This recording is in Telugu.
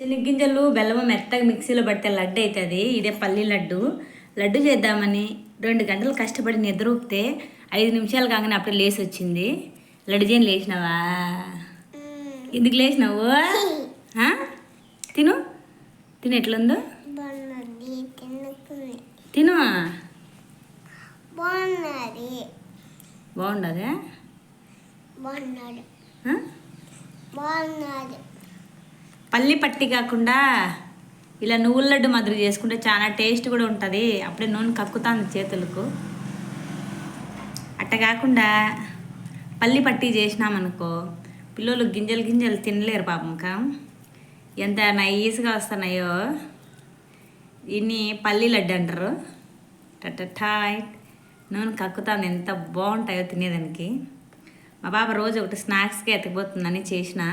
శనగ్గింజలు బెల్లం మెత్తగా మిక్సీలో పడితే లడ్డు అవుతుంది. ఇదే పల్లి లడ్డు. లడ్డు చేద్దామని 2 గంటలు కష్టపడి నిద్రూపితే 5 నిమిషాలు కాగానే అప్పుడు లేచి వచ్చింది. లడ్డు చేయని లేచినావా? ఎందుకు లేచినావు? తిను తిను, ఎట్లుందో తిను. బాగుండదా? పల్లి పట్టి కాకుండా ఇలా నువ్వుల లడ్డు మాదిరి చేసుకుంటే చాలా టేస్ట్ కూడా ఉంటుంది. అప్పుడే నూనె కక్కుతాంది చేతులకు. అట్ట కాకుండా పల్లి పట్టి చేసినామనుకో పిల్లలు గింజలు గింజలు తినలేరు పాపంకా. ఎంత నైస్గా వస్తున్నాయో. ఇన్ని పల్లి లడ్డు అంటారు. టటాయ్ నూనె కక్కుతాంది, ఎంత బాగుంటాయో తినేదానికి. మా పాప రోజు ఒకటి స్నాక్స్కి ఎత్తిపోతుందని చేసిన.